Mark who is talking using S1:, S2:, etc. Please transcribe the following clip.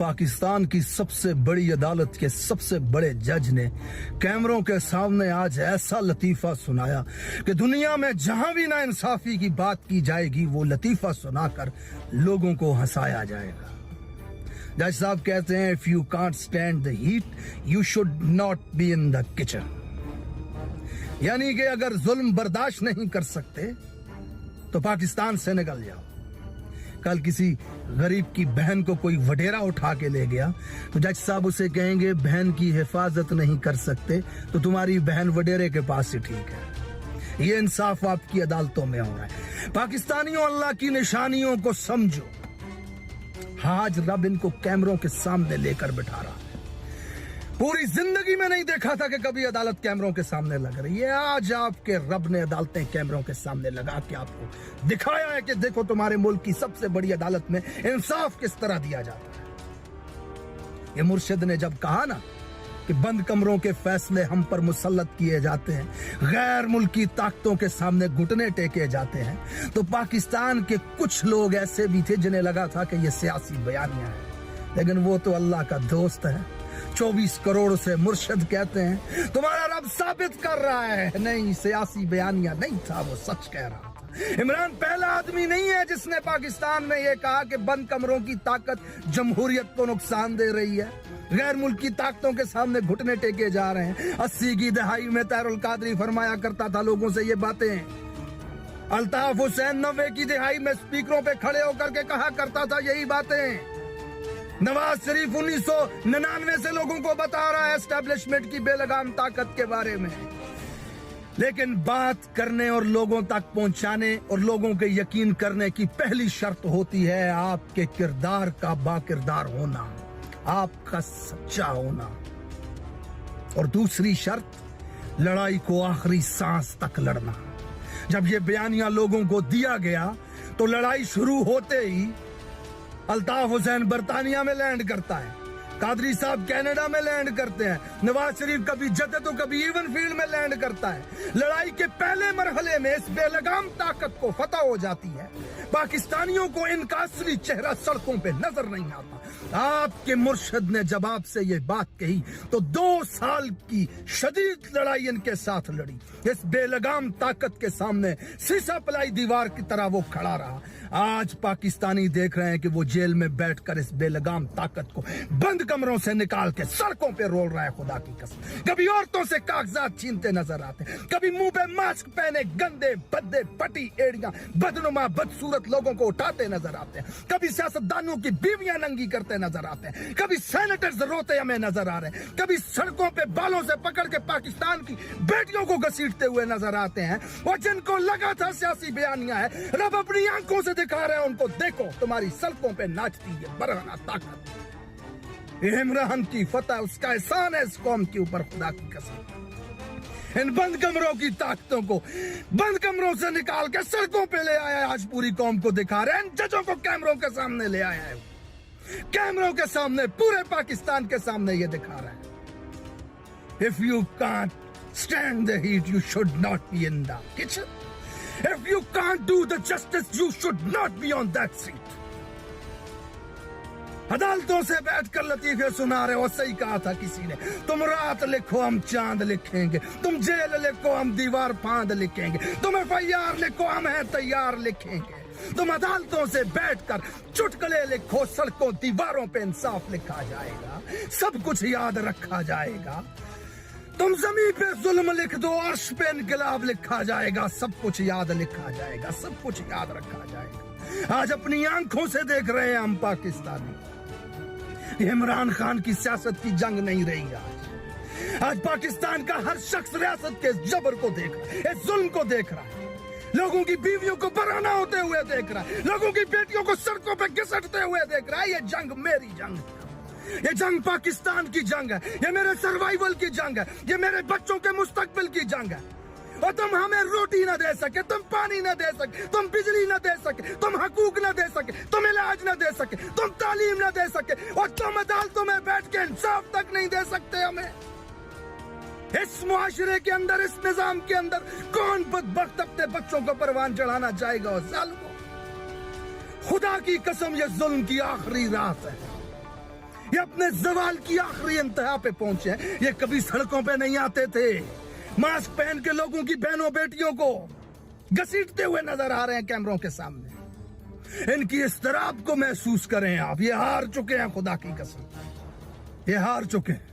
S1: पाकिस्तान की सबसे बड़ी अदालत के सबसे बड़े जज ने कैमरों के सामने आज ऐसा लतीफा सुनाया कि दुनिया में जहां भी नाइंसाफी की बात की जाएगी वो लतीफा सुनाकर लोगों को हंसाया जाएगा। जज साहब कहते हैं, if you can't stand the heat you should not be in the kitchen. यानी कि अगर जुल्म बर्दाश्त नहीं कर सकते तो पाकिस्तान से निकल जाओ। कल किसी गरीब की बहन को कोई वडेरा उठा के ले गया तो जज साहब उसे कहेंगे, बहन की हिफाजत नहीं कर सकते तो तुम्हारी बहन वडेरे के पास ही ठीक है। ये इंसाफ आपकी अदालतों में हो रहा है। पाकिस्तानियों, अल्लाह की निशानियों को समझो। आज रब इनको कैमरों के सामने लेकर बिठा रहा है। पूरी जिंदगी में नहीं देखा था कि कभी अदालत कैमरों के सामने लग रही है। आज आपके रब ने अदालतें कैमरों के सामने लगा के आपको दिखाया है कि देखो तुम्हारे मुल्क की सबसे बड़ी अदालत में इंसाफ किस तरह दिया जाता है। ये मुर्शिद ने जब कहा ना कि बंद कमरों के फैसले हम पर मुसल्लत किए जाते हैं, गैर मुल्की ताकतों के सामने घुटने टेके जाते हैं, तो पाकिस्तान के कुछ लोग ऐसे भी थे जिन्हें लगा था कि ये सियासी बयानियां हैं, लेकिन वो तो अल्लाह का दोस्त है। 24 करोड़ से मुर्शिद कहते हैं तुम्हारा रब साबित कर रहा है, नहीं सियासी बयानियां नहीं था, वो सच कह रहा था। इमरान पहला आदमी नहीं है जिसने पाकिस्तान में यह कहा कि बंद कमरों की ताकत जमहूरियत को नुकसान दे रही है, गैर मुल्की ताकतों के सामने घुटने टेके जा रहे हैं। 80 की दहाई में तहरुल कादरी फरमाया करता था लोगों से ये बातें। अल्ताफ हुसैन 90 की दहाई में स्पीकरों पे खड़े होकर के कहा करता था यही बातें। नवाज शरीफ 1999 से लोगों को बता रहा है एस्टेब्लिशमेंट की बेलगाम ताकत के बारे में। लेकिन बात करने और लोगों तक पहुंचाने और लोगों के यकीन करने की पहली शर्त होती है आपके किरदार का बाकिरदार होना, आपका सच्चा होना। और दूसरी शर्त, लड़ाई को आखिरी सांस तक लड़ना। जब ये बयानियां लोगों को दिया गया तो लड़ाई शुरू होते ही अल्ताफ हुसैन बरतानिया में लैंड करता है, कादरी साहब कनाडा में लैंड करते हैं, नवाज शरीफ कभी जद्दे तो कभी इवन फील्ड में लैंड करता है। लड़ाई के पहले मरहले में इस बेलगाम ताकत को फतह हो जाती है। पाकिस्तानियों को इनका असली चेहरा सड़कों पे नजर नहीं आता। आपके मुर्शिद ने जब आपसे ये बात कही तो 2 साल की शदीद लड़ाई इनके साथ लड़ी। इस बेलगाम ताकत के सामने सीसा पलाई दीवार की तरह वो खड़ा रहा। आज पाकिस्तानी देख रहे हैं कि वो जेल में बैठकर इस बेलगाम ताकत को बंद कमरों से निकाल के सड़कों पे रोल रहा है। खुदा की कसम, कभी औरतों से कागजात छीनते नजर आते, कभी मुंह पे मास्क पहने गंदे भद्दे पटी एड़ियां बदनुमा बदसूरत लोगों को उठाते नजर आते हैं, कभी सियासतदानों की बीवियां नंगी करते नजर आते हैं, कभी सेनेटर्स रोते हमें नजर आ रहे हैं, कभी सड़कों पे बालों से पकड़ के पाकिस्तान की बेटियों को घसीटते हुए नजर आते हैं। और जिनको लगा था सियासी बयानियां है, रब अपनी आंखों से दिखा रहे हैं उनको, देखो तुम्हारी सड़कों पे नाचती है बरहना ताकत। इमरान की फतह उसका एहसान है इस कौम के ऊपर। खुदा की कसम, इन बंद कमरों की ताकतों को बंद कमरों से निकाल के सड़कों पे ले आया है। आज पूरी कौम को दिखा रहे हैं, इन जजों को कैमरों के सामने ले आया है, कैमरों के सामने, पूरे पाकिस्तान के सामने ये दिखा रहा है। If you can't stand the heat you should not be in the kitchen. If you can't do the justice, you should not be on that seat. अदालतों से बैठकर लतीफे सुना रहे हो। सही कहा था किसी ने, तुम रात लिखो हम चांद लिखेंगे, तुम जेल लिखो हम दीवार फांद लिखेंगे, तुम FIR लिखो हम हैं तैयार लिखेंगे। तुम अदालतों से बैठकर चुटकुले लिखो, सड़कों दीवारों पे इंसाफ लिखा जाएगा, सब कुछ याद रखा जाएगा। तुम जमीन पे जुल्म लिख दो, अर्श पे इनकलाब लिखा जाएगा, सब कुछ याद लिखा जाएगा, सब कुछ याद रखा जाएगा। आज अपनी आंखों से देख रहे हैं हम पाकिस्तानी, इमरान खान की सियासत की जंग नहीं रही। आज पाकिस्तान का हर शख्स रियासत के जबर को देख रहा है, इस जुल्म को देख रहा है, लोगों की बीवियों को बराना होते हुए देख रहा है, लोगों की बेटियों को सड़कों पे घिसटते हुए देख रहा है। ये जंग मेरी जंग है, ये जंग पाकिस्तान की जंग है, ये मेरे सर्वाइवल की जंग है, ये मेरे बच्चों के मुस्तकबिल की जंग है। और तुम हमें रोटी न दे सके, तुम पानी न दे सके, तुम बिजली न दे सके, तुम हकूक न दे सके, तुम इलाज न दे सके, तुम तालीम न दे सके, और तुम अदालतों में बैठ के इंसाफ तक नहीं दे सकते हमें। इस मुआशरे के अंदर, इस निजाम के अंदर कौन बदबख्त अपने बच्चों को परवान चढ़ाना चाहेगा? और जालिमों, खुदा की कसम ये जुल्म की आखिरी रात है। یہ اپنے زوال کی آخری انتہا پہ پہنچے ہیں. یہ کبھی سڑکوں پہ نہیں آتے تھے. ماسک پہن کے لوگوں کی بہنوں بیٹیوں کو گھسیٹتے ہوئے نظر آ رہے ہیں کیمروں کے سامنے. ان کی اضطراب کو محسوس کریں آپ. یہ ہار چکے ہیں, خدا کی قسم, یہ ہار چکے ہیں.